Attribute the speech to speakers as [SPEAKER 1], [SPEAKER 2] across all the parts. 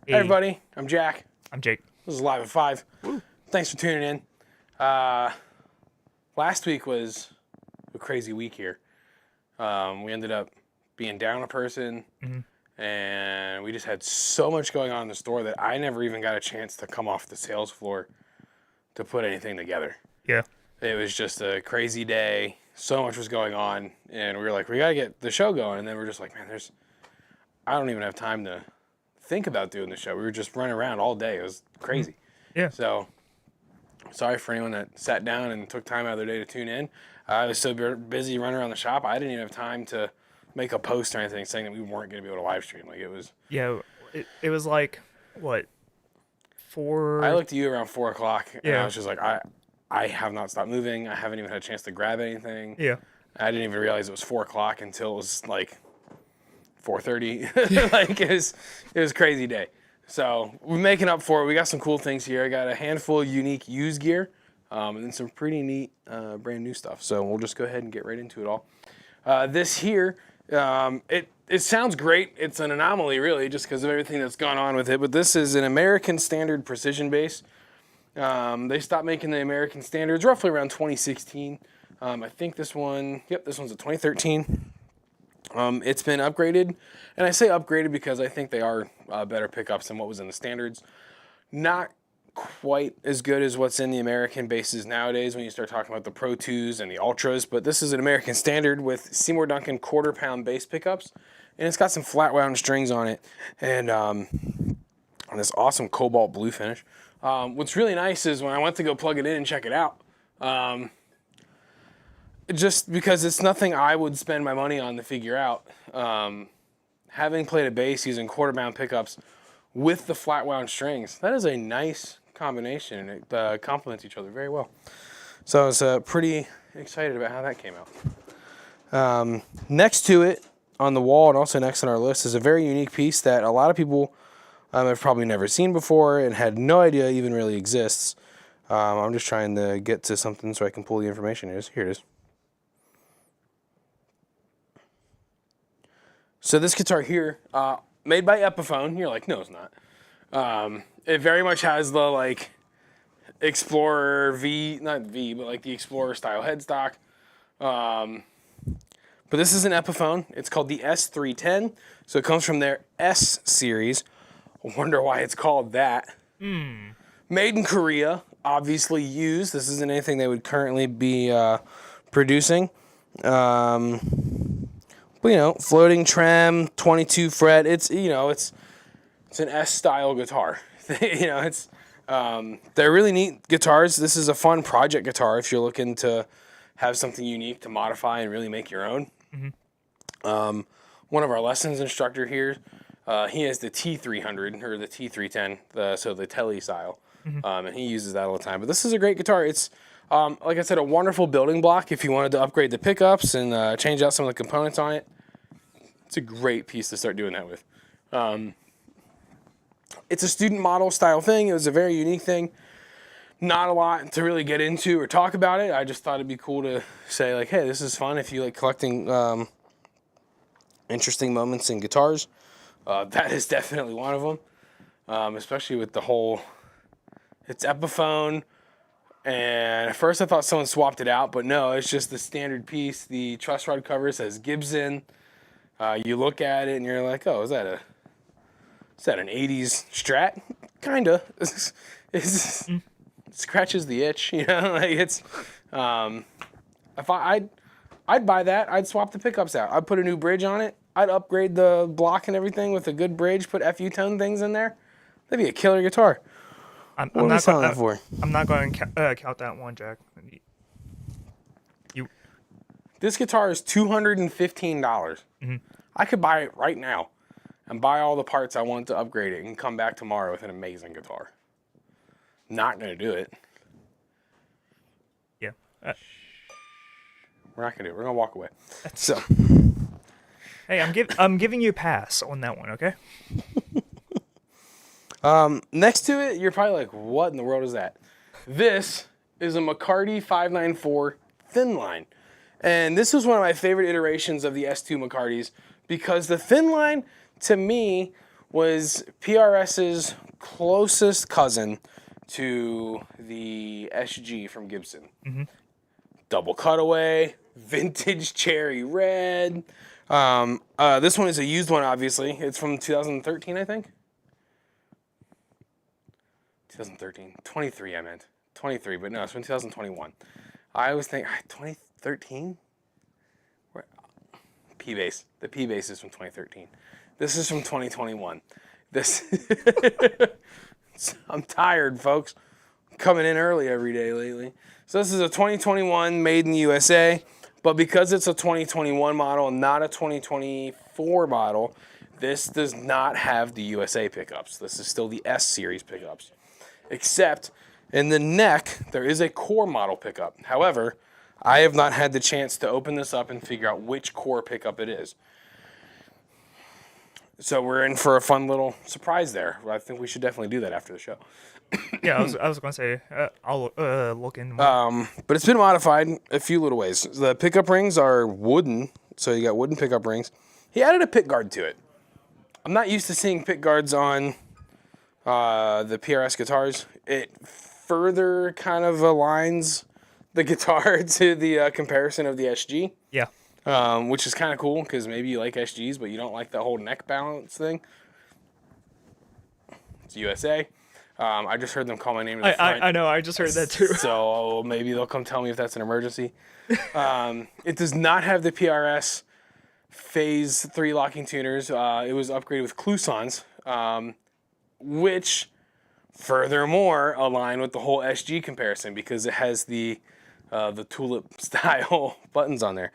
[SPEAKER 1] Hey
[SPEAKER 2] Hey.
[SPEAKER 1] everybody, I'm Jack.
[SPEAKER 2] I'm Jake.
[SPEAKER 1] This is Live at 5.
[SPEAKER 2] Woo.
[SPEAKER 1] Thanks for tuning in. Last week was a crazy week here. We ended up being down a person, and we just had so much going on in the store that I never even got a chance to come off the sales floor to put anything together.
[SPEAKER 2] Yeah.
[SPEAKER 1] It was just a crazy day. So much was going on, and we were like, we got to get the show going. And then we're just like, man, I don't even have time to think about doing the show. We were just running around all day. It was crazy.
[SPEAKER 2] Yeah.
[SPEAKER 1] So sorry for anyone that sat down and took time out of their day to tune in. I was so busy running around the shop, I didn't even have time to make a post or anything saying that we weren't going to be able to live stream. Like it was.
[SPEAKER 2] Yeah. It was like, what, 4?
[SPEAKER 1] I looked at you around 4 o'clock, and
[SPEAKER 2] Yeah.
[SPEAKER 1] I was just like, I have not stopped moving. I haven't even had a chance to grab anything.
[SPEAKER 2] Yeah.
[SPEAKER 1] I didn't even realize it was 4 o'clock until it was like 4:30. Like it was a crazy day. So we're making up for it. We got some cool things here. I got a handful of unique used gear, and then some pretty neat brand new stuff. So we'll just go ahead and get right into it all. This here, it sounds great. It's an anomaly, really, just because of everything that's gone on with it. But this is an American Standard precision base. They stopped making the American Standards roughly around 2016. I think this one's a 2013. It's been upgraded, and I say upgraded because I think they are better pickups than what was in the Standards. Not quite as good as what's in the American bases nowadays when you start talking about the Pro 2s and the Ultras, but this is an American Standard with Seymour Duncan quarter-pound bass pickups, and it's got some flat wound strings on it, and on this awesome cobalt blue finish. What's really nice is when I went to go plug it in and check it out, just because it's nothing I would spend my money on to figure out. Having played a bass using quarter-pound pickups with the flat wound strings, that is a nice combination, and it complements each other very well. So I was pretty excited about how that came out. Next to it on the wall, and also next on our list, is a very unique piece that a lot of people have probably never seen before and had no idea even really exists. I'm just trying to get to something so I can pull the information. Here it is. So this guitar here, made by Epiphone. You're like, no, it's not. It very much has the like Explorer V, not V, but like the Explorer style headstock. But this is an Epiphone. It's called the S310. So it comes from their S series. I wonder why it's called that. Made in Korea, obviously used. This isn't anything they would currently be producing. But, floating trem, 22 fret. It's an S-style guitar. They're really neat guitars. This is a fun project guitar if you're looking to have something unique to modify and really make your own. One of our lessons instructor here, he has the T300 or the T310, so the Tele style, and he uses that all the time. But this is a great guitar. It's like I said, a wonderful building block if you wanted to upgrade the pickups and change out some of the components on it. It's a great piece to start doing that with. It's a student model style thing. It was a very unique thing. Not a lot to really get into or talk about it. I just thought it'd be cool to say, like, hey, this is fun if you like collecting interesting moments in guitars. That is definitely one of them, especially with the whole, it's Epiphone. And at first I thought someone swapped it out, but no, it's just the standard piece. The truss rod cover says Gibson. You look at it and you're like, oh, is that an 80s Strat? Kinda. It scratches the itch, like it's, if I'd buy that, I'd swap the pickups out. I'd put a new bridge on it. I'd upgrade the block and everything with a good bridge, put FU tone things in there. That'd be a killer guitar.
[SPEAKER 2] I'm
[SPEAKER 1] What are we
[SPEAKER 2] not
[SPEAKER 1] selling
[SPEAKER 2] going.
[SPEAKER 1] that for?
[SPEAKER 2] I'm not going to count that one, Jack.
[SPEAKER 1] This guitar is $215. I could buy it right now and buy all the parts I want to upgrade it and come back tomorrow with an amazing guitar. Not going to do it.
[SPEAKER 2] Yeah.
[SPEAKER 1] We're not going to do it. We're going to walk away. So,
[SPEAKER 2] Hey, I'm giving you a pass on that one, okay?
[SPEAKER 1] next to it, you're probably like, what in the world is that? This is a McCarty 594 thin line. And this was one of my favorite iterations of the S2 McCartys because the thin line, to me, was PRS's closest cousin to the SG from Gibson. Double cutaway, vintage cherry red. This one is a used one, obviously. It's from 2013, I think. 2013. 23, I meant. 23, but no, it's from 2021. I always think, 2013? P-Base. The P-Base is from 2013. This is from 2021. I'm tired, folks. Coming in early every day lately. So this is a 2021 made in the USA, but because it's a 2021 model, not a 2024 model, this does not have the USA pickups. This is still the S series pickups. Except in the neck, there is a core model pickup. However, I have not had the chance to open this up and figure out which core pickup it is. So we're in for a fun little surprise there. I think we should definitely do that after the show.
[SPEAKER 2] Yeah, I was gonna say I'll look in.
[SPEAKER 1] But it's been modified a few little ways. The pickup rings are wooden, so you got wooden pickup rings. He added a pick guard to it. I'm not used to seeing pick guards on the PRS guitars. It further kind of aligns the guitar to the comparison of the SG.
[SPEAKER 2] Yeah.
[SPEAKER 1] Which is kind of cool because maybe you like SGs, but you don't like the whole neck balance thing. It's USA. I just heard them call my name to the front.
[SPEAKER 2] I know. I just heard that too.
[SPEAKER 1] So maybe they'll come tell me if that's an emergency. It does not have the PRS Phase 3 locking tuners. It was upgraded with Clusons, which furthermore align with the whole SG comparison because it has the tulip style buttons on there.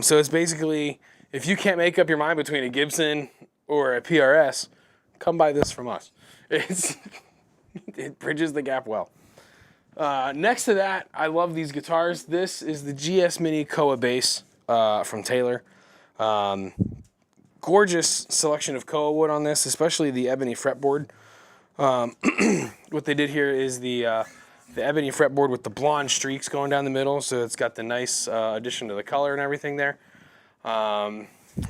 [SPEAKER 1] So it's basically, if you can't make up your mind between a Gibson or a PRS, come buy this from us. It bridges the gap well. Next to that, I love these guitars. This is the GS Mini Koa bass from Taylor. Gorgeous selection of Koa wood on this, especially the ebony fretboard. What they did here is the ebony fretboard with the blonde streaks going down the middle, so it's got the nice addition to the color and everything there.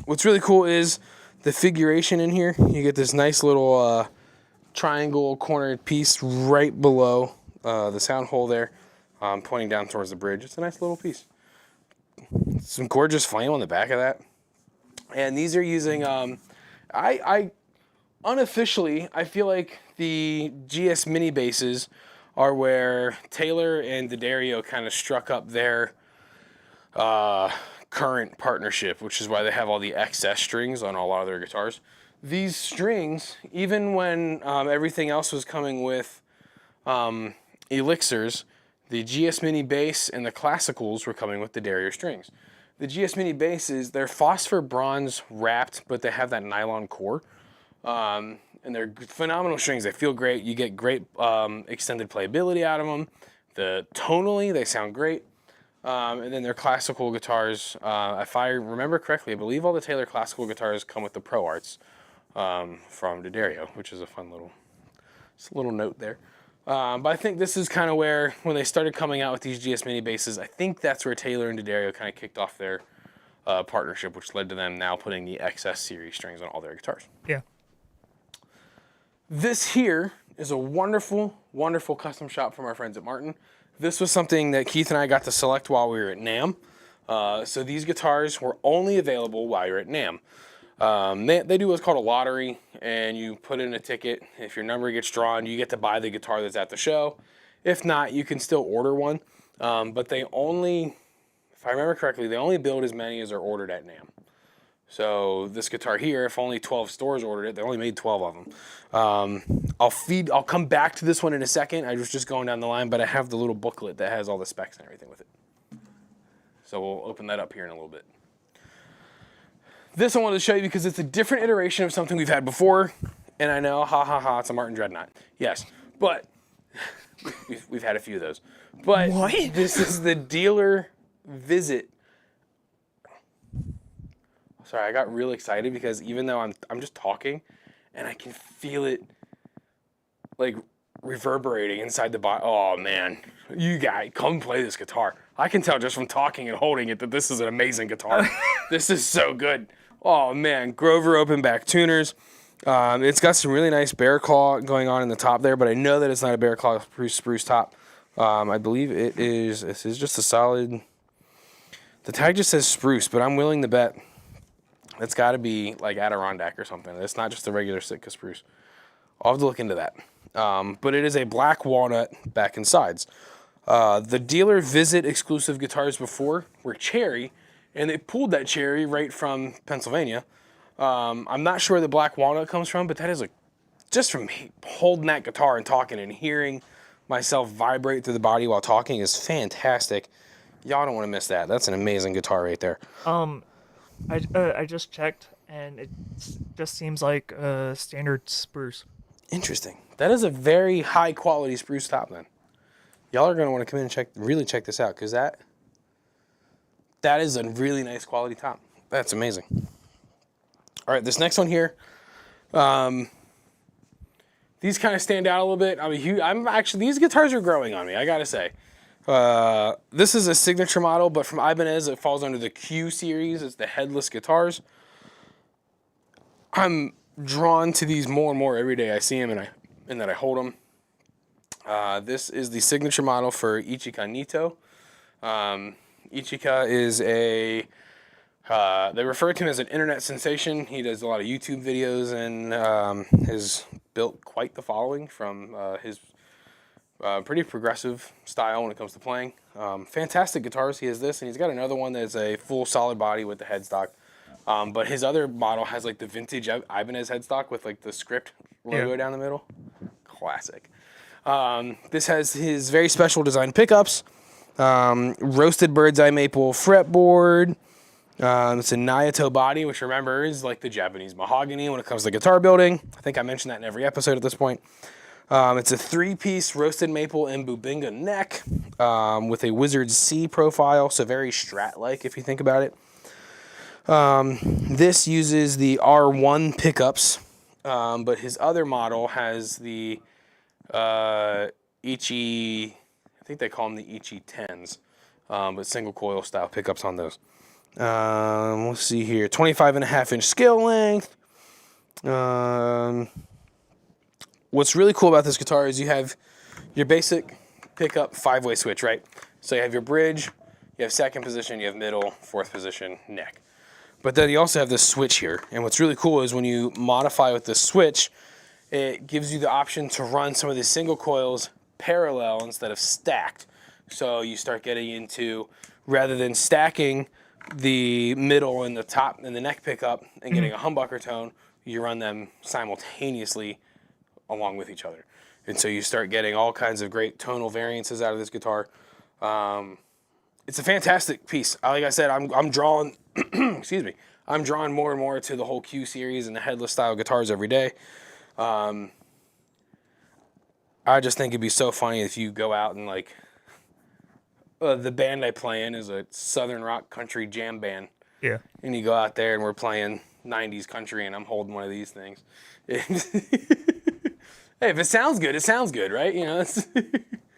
[SPEAKER 1] What's really cool is the figuration in here. You get this nice little triangle cornered piece right below the sound hole there, pointing down towards the bridge. It's a nice little piece. Some gorgeous flame on the back of that. And these are using, I unofficially, I feel like the GS Mini basses are where Taylor and D'Addario kind of struck up their current partnership, which is why they have all the XS strings on a lot of their guitars. These strings, even when everything else was coming with Elixirs, the GS Mini bass and the Classicals were coming with the D'Addario strings. The GS Mini basses, they're phosphor bronze wrapped, but they have that nylon core. And they're phenomenal strings. They feel great. You get great extended playability out of them. Tonally, they sound great. And then their classical guitars, if I remember correctly, I believe all the Taylor classical guitars come with the Pro Arts from D'Addario, which is a fun little note there. But I think this is kind of where, when they started coming out with these GS Mini basses, I think that's where Taylor and D'Addario kind of kicked off their partnership, which led to them now putting the XS series strings on all their guitars.
[SPEAKER 2] Yeah.
[SPEAKER 1] This here is a wonderful, wonderful custom shop from our friends at Martin. This was something that Keith and I got to select while we were at NAMM. So these guitars were only available while you're at NAMM. They do what's called a lottery, and you put in a ticket. If your number gets drawn, you get to buy the guitar that's at the show. If not, you can still order one. But they only, if I remember correctly, they only build as many as are ordered at NAMM. So this guitar here, if only 12 stores ordered it, they only made 12 of them. I'll come back to this one in a second. I was just going down the line, but I have the little booklet that has all the specs and everything with it. So we'll open that up here in a little bit. This I wanted to show you because it's a different iteration of something we've had before. And I know, it's a Martin Dreadnought. Yes, but we've had a few of those. But
[SPEAKER 2] What?
[SPEAKER 1] This is the dealer visit. Sorry, I got real excited because even though I'm just talking, and I can feel it like reverberating inside the body. Oh man, you guys, come play this guitar. I can tell just from talking and holding it that this is an amazing guitar. This is so good. Oh man, Grover open back tuners. It's got some really nice bear claw going on in the top there, but I know that it's not a bear claw spruce top. I believe it is. This is just a solid. The tag just says spruce, but I'm willing to bet it's got to be like Adirondack or something. It's not just a regular Sitka spruce. I'll have to look into that. But it is a black walnut back and sides. The dealer visit exclusive guitars before were cherry, and they pulled that cherry right from Pennsylvania. I'm not sure where the black walnut comes from, but that is just from holding that guitar and talking and hearing myself vibrate through the body while talking is fantastic. Y'all don't want to miss that. That's an amazing guitar right there.
[SPEAKER 2] I just checked, and it just seems like a standard spruce.
[SPEAKER 1] Interesting. That is a very high quality spruce top then. Y'all are going to want to come in and really check this out, because that is a really nice quality top. That's amazing. All right, this next one here, these kind of stand out a little bit. These guitars are growing on me, I gotta say. This is a signature model, but from Ibanez, it falls under the Q series. It's the headless guitars. I'm drawn to these more and more every day I see them and that I hold them. This is the signature model for Ichika Nito. Ichika is they refer to him as an internet sensation. He does a lot of YouTube videos and has built quite the following from his pretty progressive style when it comes to playing. Fantastic guitars. He has this, and he's got another one that's a full solid body with the headstock. But his other model has like the vintage Ibanez headstock with like the script logo down the middle. Classic. This has his very special design pickups, roasted bird's eye maple fretboard. It's a Naoto body, which remember is like the Japanese mahogany when it comes to guitar building. I think I mentioned that in every episode at this point. It's a 3-piece roasted maple and Bubinga neck with a Wizard C profile, so very Strat-like if you think about it. This uses the R1 pickups, but his other model has the Ichi, I think they call them the Ichi 10s, but single coil style pickups on those. Let's see here, 25.5-inch scale length. What's really cool about this guitar is you have your basic pickup 5-way switch, right? So you have your bridge, you have second position, you have middle, fourth position, neck. But then you also have this switch here. And what's really cool is when you modify with this switch, it gives you the option to run some of these single coils parallel instead of stacked. So you start getting into, rather than stacking the middle and the top and the neck pickup and getting a humbucker tone, you run them simultaneously along with each other. And so you start getting all kinds of great tonal variances out of this guitar. It's a fantastic piece. Like I said, I'm drawn, excuse me, I'm drawn more and more to the whole Q series and the headless style guitars every day. I just think it'd be so funny if you go out and like, the band I play in is a Southern rock country jam band.
[SPEAKER 2] Yeah.
[SPEAKER 1] And you go out there and we're playing 90s country and I'm holding one of these things. Hey, if it sounds good, it sounds good, right? You know,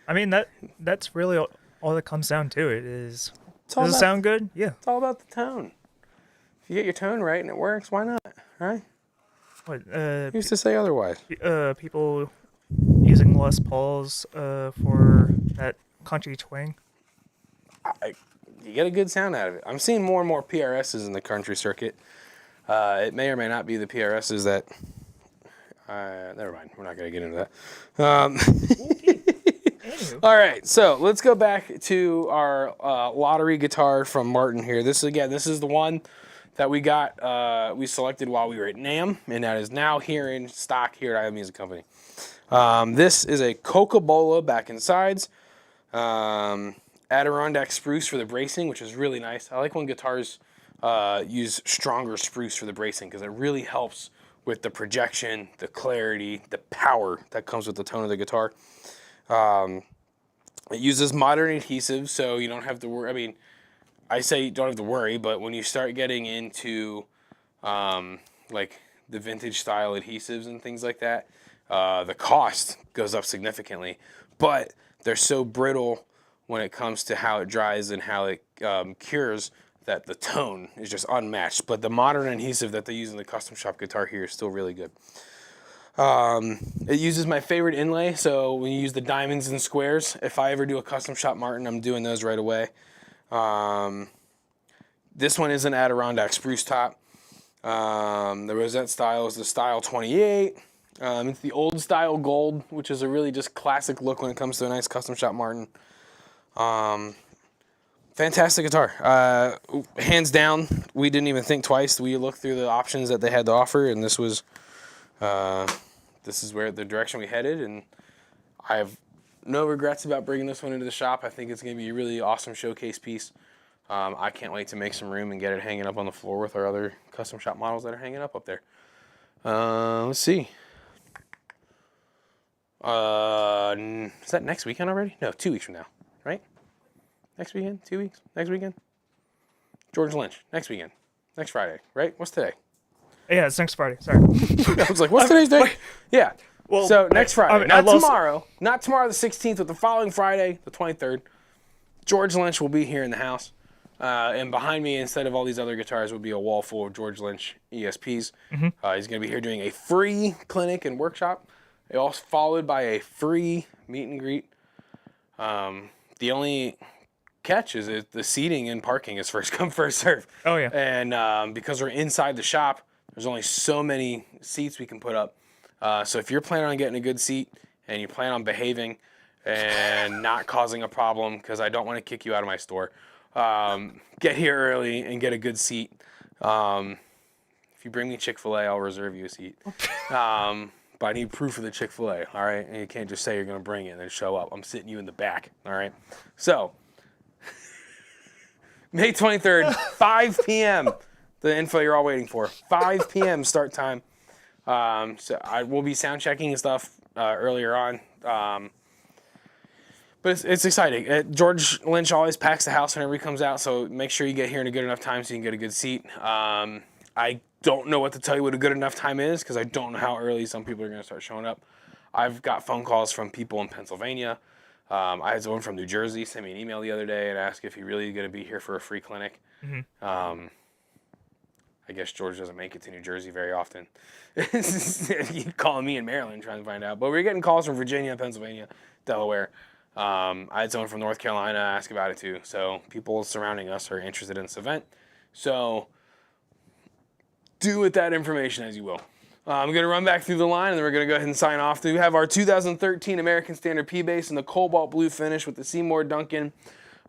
[SPEAKER 2] I mean, that's really all that comes down to it is,
[SPEAKER 1] all
[SPEAKER 2] does it
[SPEAKER 1] about-
[SPEAKER 2] sound good? Yeah.
[SPEAKER 1] it's all about the tone. If you get your tone right and it works, why not, right?
[SPEAKER 2] What,
[SPEAKER 1] Who's to say otherwise?
[SPEAKER 2] people using Les Pauls for that country twang.
[SPEAKER 1] You get a good sound out of it. I'm seeing more and more PRSs in the country circuit. It may or may not be the PRSs that... never mind. We're not going to get into that. All right. So let's go back to our lottery guitar from Martin here. This is the one that we got, we selected while we were at NAMM, and that is now here in stock here at Iowa Music Company. This is a Coca-Cola back and sides. Adirondack spruce for the bracing, which is really nice. I like when guitars use stronger spruce for the bracing because it really helps with the projection, the clarity, the power that comes with the tone of the guitar. It uses modern adhesives, so you don't have to worry. I mean, I say you don't have to worry, but when you start getting into like the vintage style adhesives and things like that, the cost goes up significantly. But they're so brittle when it comes to how it dries and how it cures that the tone is just unmatched. But the modern adhesive that they use in the custom shop guitar here is still really good. It uses my favorite inlay, so when you use the diamonds and squares, if I ever do a custom shop Martin, I'm doing those right away. This one is an Adirondack spruce top. The rosette style is the Style 28. It's the old style gold, which is a really just classic look when it comes to a nice custom shop Martin. Fantastic guitar. Hands down, we didn't even think twice. We looked through the options that they had to offer, and this is where the direction we headed, and I have no regrets about bringing this one into the shop. I think it's going to be a really awesome showcase piece. I can't wait to make some room and get it hanging up on the floor with our other custom shop models that are hanging up there. Let's see. Is that next weekend already? No, 2 weeks from now, right? Next weekend? 2 weeks? Next weekend? George Lynch, next weekend. Next Friday, right? What's today?
[SPEAKER 2] Yeah, it's next Friday. Sorry.
[SPEAKER 1] I was like, what's today's date? Yeah.
[SPEAKER 2] Well,
[SPEAKER 1] so next Friday, not
[SPEAKER 2] lost-
[SPEAKER 1] tomorrow, not tomorrow the 16th, but the following Friday, the 23rd, George Lynch will be here in the house. And behind me, instead of all these other guitars, will be a wall full of George Lynch ESPs.
[SPEAKER 2] Mm-hmm.
[SPEAKER 1] He's going to be here doing a free clinic and workshop. It also followed by a free meet and greet. The only catch is that the seating and parking is first come, first serve.
[SPEAKER 2] Oh, yeah.
[SPEAKER 1] And because we're inside the shop, there's only so many seats we can put up. So if you're planning on getting a good seat and you plan on behaving and not causing a problem, because I don't want to kick you out of my store, get here early and get a good seat. If you bring me Chick-fil-A, I'll reserve you a seat. But I need proof of the Chick-fil-A, all right? And you can't just say you're going to bring it and then show up. I'm sitting you in the back, all right? So, May 23rd, 5 p.m., the info you're all waiting for. 5 p.m. start time. So I will be sound checking and stuff earlier on. But it's exciting. George Lynch always packs the house whenever he comes out, so make sure you get here in a good enough time so you can get a good seat. I don't know what to tell you what a good enough time is because I don't know how early some people are going to start showing up. I've got phone calls from people in Pennsylvania. I had someone from New Jersey send me an email the other day and ask if he really going to be here for a free clinic. Mm-hmm. I guess George doesn't make it to New Jersey very often. You calling me in Maryland trying to find out. But we're getting calls from Virginia, Pennsylvania, Delaware. I had someone from North Carolina ask about it too. So people surrounding us are interested in this event. So do with that information as you will. I'm going to run back through the line and then we're going to go ahead and sign off. We have our 2013 American Standard P-Bass in the cobalt blue finish with the Seymour Duncan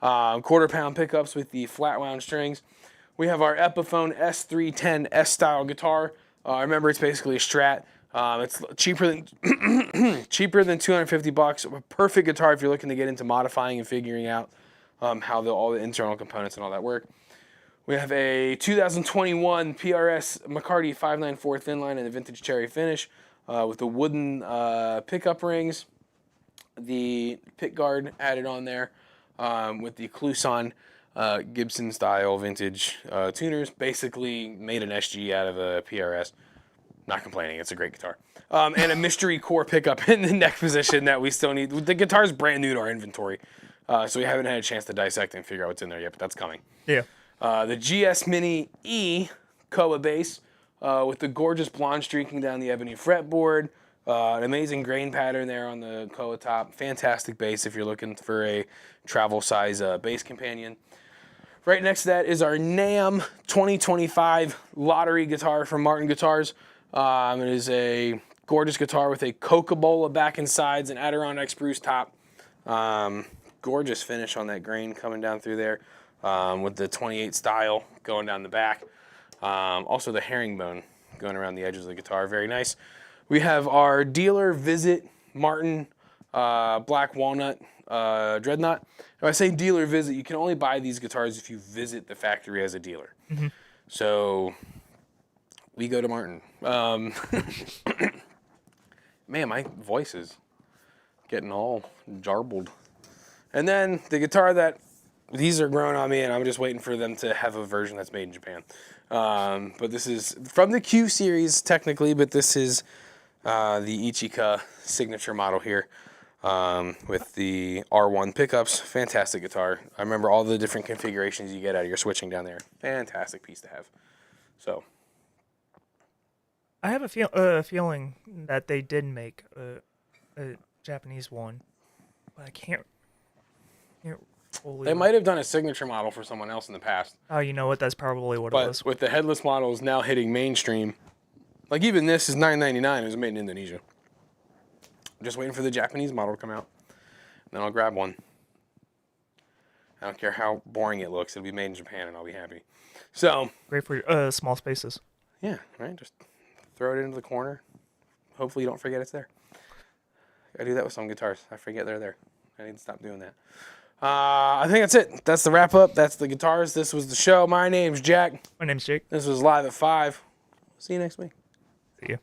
[SPEAKER 1] quarter-pound pickups with the flat wound strings. We have our Epiphone S310 S-style guitar. Remember, it's basically a Strat. It's cheaper than $250. A perfect guitar if you're looking to get into modifying and figuring out how all the internal components and all that work. We have a 2021 PRS McCarty 594 thin line in the vintage cherry finish with the wooden pickup rings, the pick guard added on there with the Kluson Gibson style vintage tuners. Basically made an SG out of a PRS. Not complaining, it's a great guitar. And a mystery core pickup in the neck position that we still need. The guitar's brand new to our inventory, so we haven't had a chance to dissect and figure out what's in there yet, but that's coming.
[SPEAKER 2] Yeah.
[SPEAKER 1] The GS Mini E Koa bass with the gorgeous blonde streaking down the ebony fretboard. An amazing grain pattern there on the Koa top. Fantastic bass if you're looking for a travel size bass companion. Right next to that is our NAMM 2025 lottery guitar from Martin Guitars. It is a gorgeous guitar with a Coca-Cola back and sides, an Adirondack spruce top. Gorgeous finish on that grain coming down through there with the 28 style going down the back. Also the herringbone going around the edges of the guitar. Very nice. We have our dealer visit Martin Black Walnut Dreadnought. When I say dealer visit, you can only buy these guitars if you visit the factory as a dealer. Mm-hmm. So we go to Martin. Man, my voice is getting all jarbled. And then the guitar that these are growing on me, and I'm just waiting for them to have a version that's made in Japan. But this is from the Q series technically, but this is the Ichika signature model here. with the R1 pickups. Fantastic guitar. I remember all the different configurations you get out of your switching down there. Fantastic piece to have. So
[SPEAKER 2] I have a feeling that they did make a Japanese one, but I can't fully.
[SPEAKER 1] they might have done a signature model for someone else in the past.
[SPEAKER 2] Oh, you know what? That's probably what it
[SPEAKER 1] But
[SPEAKER 2] was.
[SPEAKER 1] with the headless models now hitting mainstream, like even this is $9.99. It was made in Indonesia. I'm just waiting for the Japanese model to come out. Then I'll grab one. I don't care how boring it looks. It'll be made in Japan and I'll be happy. So,
[SPEAKER 2] Great for small spaces.
[SPEAKER 1] yeah, right? Just throw it into the corner. Hopefully you don't forget it's there. I do that with some guitars. I forget they're there. I need to stop doing that. I think that's it. That's the wrap up. That's the guitars. This was the show. My name's Jack.
[SPEAKER 2] My name's Jake.
[SPEAKER 1] This was Live at 5. See you next week.
[SPEAKER 2] See you.